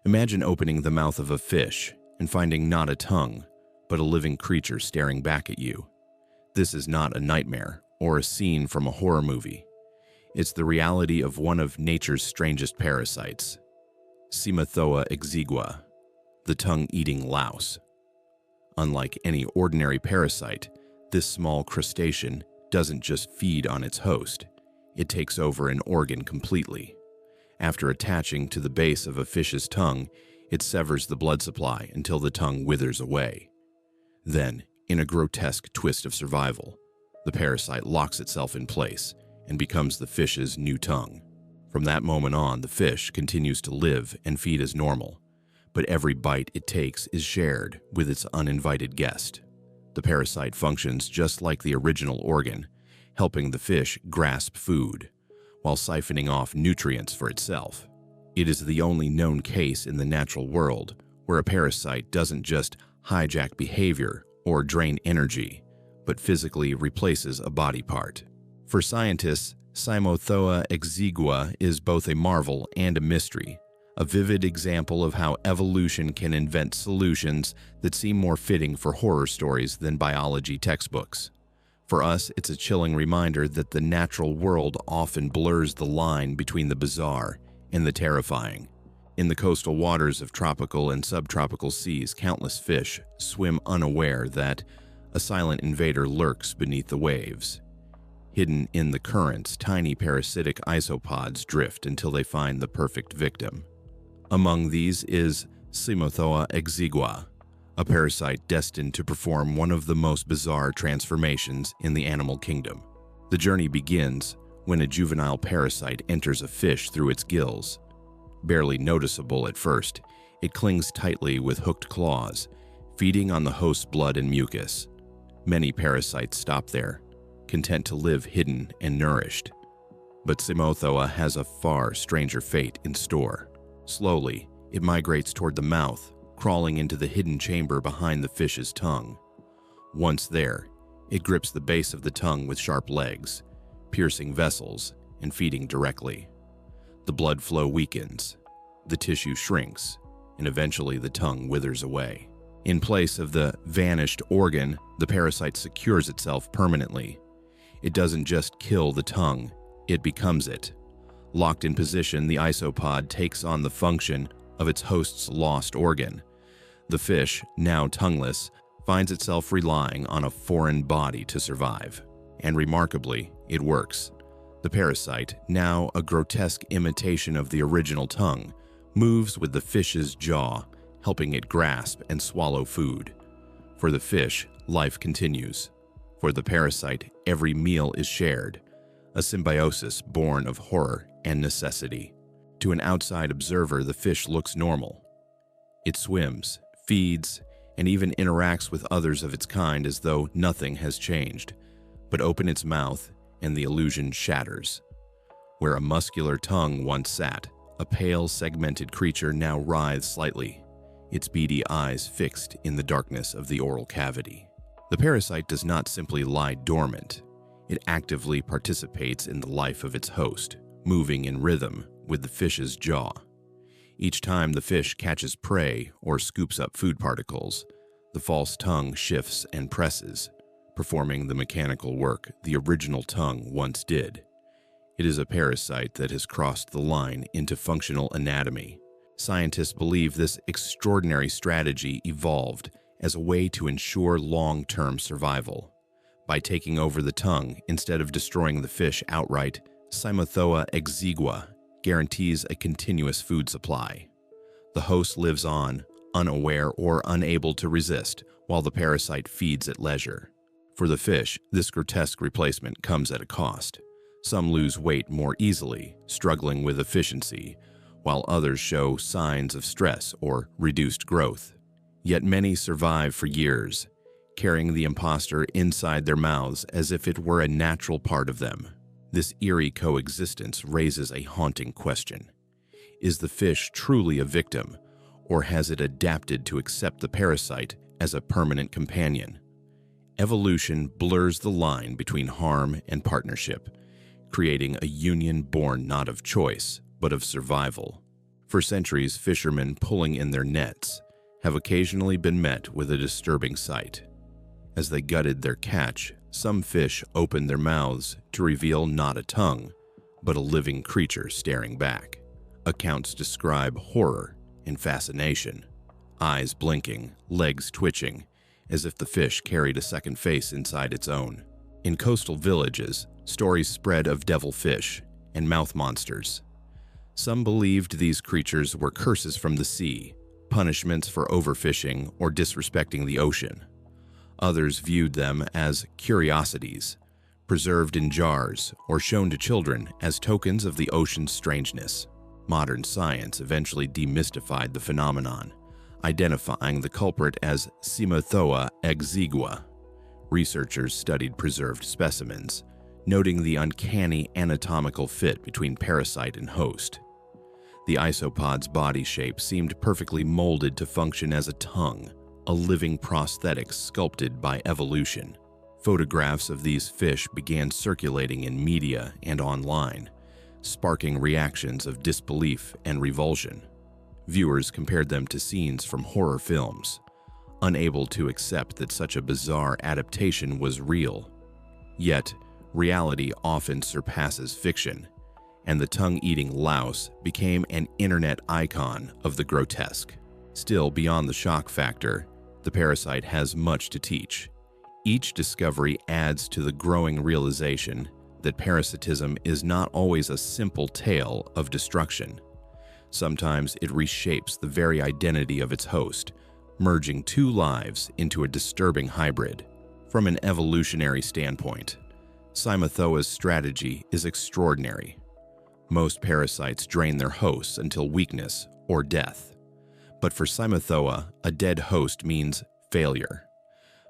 Imagine opening the mouth of a fish and finding not a tongue, but a living creature staring back at you. This is not a nightmare or a scene from a horror movie. It's the reality of one of nature's strangest parasites, Cymothoa exigua, the tongue-eating louse. Unlike any ordinary parasite, this small crustacean doesn't just feed on its host, it takes over an organ completely. After attaching to the base of a fish's tongue, it severs the blood supply until the tongue withers away. Then, in a grotesque twist of survival, the parasite locks itself in place and becomes the fish's new tongue. From that moment on, the fish continues to live and feed as normal, but every bite it takes is shared with its uninvited guest. The parasite functions just like the original organ, helping the fish grasp food, while siphoning off nutrients for itself. It is the only known case in the natural world where a parasite doesn't just hijack behavior or drain energy, but physically replaces a body part. For scientists, Cymothoa exigua is both a marvel and a mystery, a vivid example of how evolution can invent solutions that seem more fitting for horror stories than biology textbooks. For us, it's a chilling reminder that the natural world often blurs the line between the bizarre and the terrifying. In the coastal waters of tropical and subtropical seas, countless fish swim unaware that a silent invader lurks beneath the waves. Hidden in the currents, tiny parasitic isopods drift until they find the perfect victim. Among these is Cymothoa exigua, a parasite destined to perform one of the most bizarre transformations in the animal kingdom. The journey begins when a juvenile parasite enters a fish through its gills. Barely noticeable at first, it clings tightly with hooked claws, feeding on the host's blood and mucus. Many parasites stop there, content to live hidden and nourished. But Cymothoa has a far stranger fate in store. Slowly, it migrates toward the mouth, crawling into the hidden chamber behind the fish's tongue. Once there, it grips the base of the tongue with sharp legs, piercing vessels and feeding directly. The blood flow weakens, the tissue shrinks, and eventually the tongue withers away. In place of the vanished organ, the parasite secures itself permanently. It doesn't just kill the tongue, it becomes it. Locked in position, the isopod takes on the function of its host's lost organ. The fish, now tongueless, finds itself relying on a foreign body to survive. And remarkably, it works. The parasite, now a grotesque imitation of the original tongue, moves with the fish's jaw, helping it grasp and swallow food. For the fish, life continues. For the parasite, every meal is shared, a symbiosis born of horror and necessity. To an outside observer, the fish looks normal. It swims, feeds, and even interacts with others of its kind as though nothing has changed. But open its mouth, and the illusion shatters. Where a muscular tongue once sat, a pale, segmented creature now writhes slightly, its beady eyes fixed in the darkness of the oral cavity. The parasite does not simply lie dormant. It actively participates in the life of its host, moving in rhythm with the fish's jaw. Each time the fish catches prey or scoops up food particles, the false tongue shifts and presses, performing the mechanical work the original tongue once did. It is a parasite that has crossed the line into functional anatomy. Scientists believe this extraordinary strategy evolved as a way to ensure long-term survival. By taking over the tongue instead of destroying the fish outright, Cymothoa exigua guarantees a continuous food supply. The host lives on, unaware or unable to resist, while the parasite feeds at leisure. For the fish, this grotesque replacement comes at a cost. Some lose weight more easily, struggling with efficiency, while others show signs of stress or reduced growth. Yet many survive for years, carrying the imposter inside their mouths as if it were a natural part of them. This eerie coexistence raises a haunting question. Is the fish truly a victim, or has it adapted to accept the parasite as a permanent companion? Evolution blurs the line between harm and partnership, creating a union born not of choice, but of survival. For centuries, fishermen pulling in their nets have occasionally been met with a disturbing sight. As they gutted their catch, some fish opened their mouths to reveal not a tongue, but a living creature staring back. Accounts describe horror and fascination, eyes blinking, legs twitching, as if the fish carried a second face inside its own. In coastal villages, stories spread of devilfish and mouth monsters. Some believed these creatures were curses from the sea, punishments for overfishing or disrespecting the ocean. Others viewed them as curiosities, preserved in jars or shown to children as tokens of the ocean's strangeness. Modern science eventually demystified the phenomenon, identifying the culprit as Cymothoa exigua. Researchers studied preserved specimens, noting the uncanny anatomical fit between parasite and host. The isopod's body shape seemed perfectly molded to function as a tongue, a living prosthetic sculpted by evolution. Photographs of these fish began circulating in media and online, sparking reactions of disbelief and revulsion. Viewers compared them to scenes from horror films, unable to accept that such a bizarre adaptation was real. Yet, reality often surpasses fiction, and the tongue-eating louse became an internet icon of the grotesque. Still, beyond the shock factor, the parasite has much to teach. Each discovery adds to the growing realization that parasitism is not always a simple tale of destruction. Sometimes it reshapes the very identity of its host, merging two lives into a disturbing hybrid. From an evolutionary standpoint, Cymothoa's strategy is extraordinary. Most parasites drain their hosts until weakness or death. But for Cymothoa, a dead host means failure.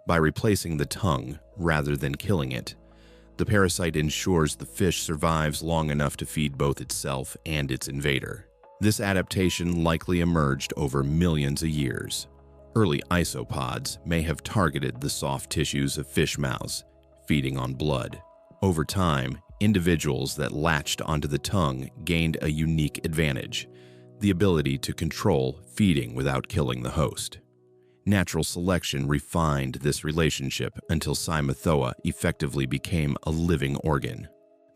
By replacing the tongue rather than killing it, the parasite ensures the fish survives long enough to feed both itself and its invader. This adaptation likely emerged over millions of years. Early isopods may have targeted the soft tissues of fish mouths, feeding on blood. Over time, individuals that latched onto the tongue gained a unique advantage: the ability to control feeding without killing the host. Natural selection refined this relationship until Cymothoa effectively became a living organ.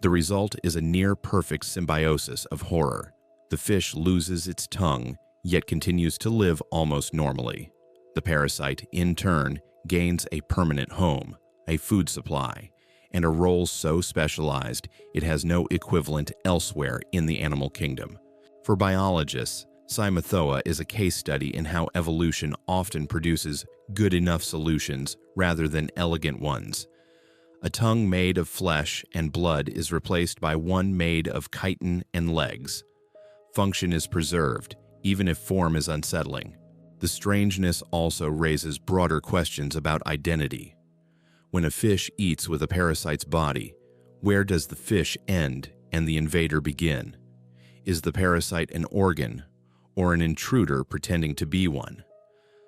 The result is a near-perfect symbiosis of horror. The fish loses its tongue, yet continues to live almost normally. The parasite, in turn, gains a permanent home, a food supply, and a role so specialized it has no equivalent elsewhere in the animal kingdom. For biologists, Cymothoa is a case study in how evolution often produces good enough solutions rather than elegant ones. A tongue made of flesh and blood is replaced by one made of chitin and legs. Function is preserved, even if form is unsettling. The strangeness also raises broader questions about identity. When a fish eats with a parasite's body, where does the fish end and the invader begin? Is the parasite an organ, or an intruder pretending to be one?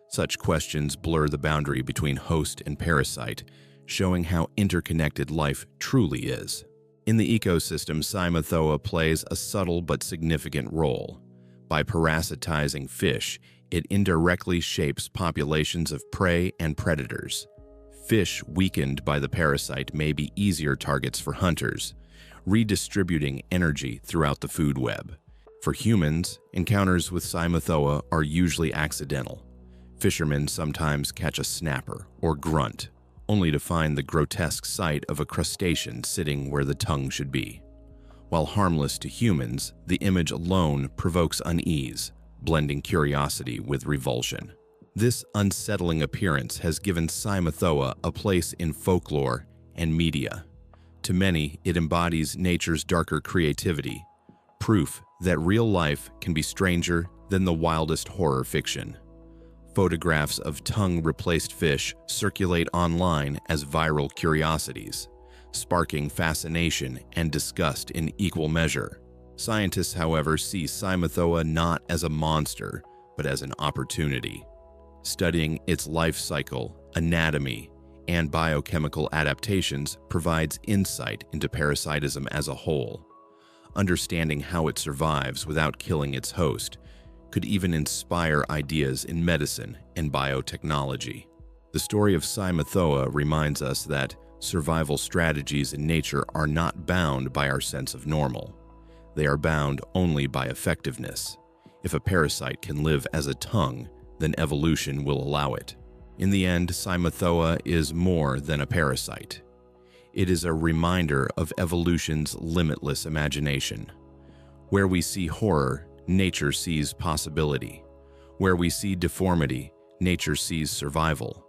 Such questions blur the boundary between host and parasite, showing how interconnected life truly is. In the ecosystem, Cymothoa plays a subtle but significant role. By parasitizing fish, it indirectly shapes populations of prey and predators. Fish weakened by the parasite may be easier targets for hunters, redistributing energy throughout the food web. For humans, encounters with Cymothoa are usually accidental. Fishermen sometimes catch a snapper or grunt, only to find the grotesque sight of a crustacean sitting where the tongue should be. While harmless to humans, the image alone provokes unease, blending curiosity with revulsion. This unsettling appearance has given Cymothoa a place in folklore and media. To many, it embodies nature's darker creativity, proof that real life can be stranger than the wildest horror fiction. Photographs of tongue-replaced fish circulate online as viral curiosities, sparking fascination and disgust in equal measure. Scientists, however, see Cymothoa not as a monster, but as an opportunity. Studying its life cycle, anatomy, and biochemical adaptations provides insight into parasitism as a whole, Understanding how it survives without killing its host could even inspire ideas in medicine and biotechnology. The story of Cymothoa reminds us that survival strategies in nature are not bound by our sense of normal. They are bound only by effectiveness. If a parasite can live as a tongue, then evolution will allow it. In the end, Cymothoa is more than a parasite. It is a reminder of evolution's limitless imagination. Where we see horror, nature sees possibility. Where we see deformity, nature sees survival.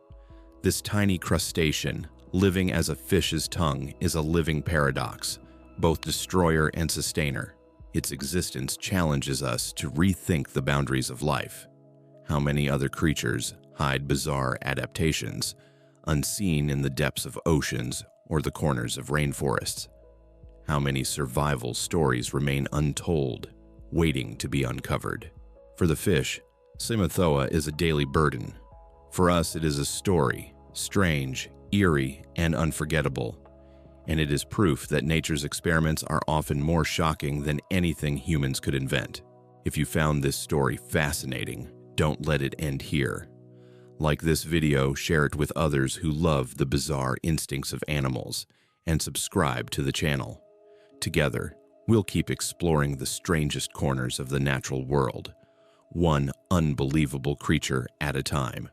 This tiny crustacean, living as a fish's tongue, is a living paradox, both destroyer and sustainer. Its existence challenges us to rethink the boundaries of life. How many other creatures hide bizarre adaptations, unseen in the depths of oceans or the corners of rainforests? How many survival stories remain untold, waiting to be uncovered? For the fish, Cymothoa is a daily burden. For us, it is a story, strange, eerie, and unforgettable. And it is proof that nature's experiments are often more shocking than anything humans could invent. If you found this story fascinating, don't let it end here. Like this video, share it with others who love the bizarre instincts of animals, and subscribe to the channel. Together, we'll keep exploring the strangest corners of the natural world, one unbelievable creature at a time.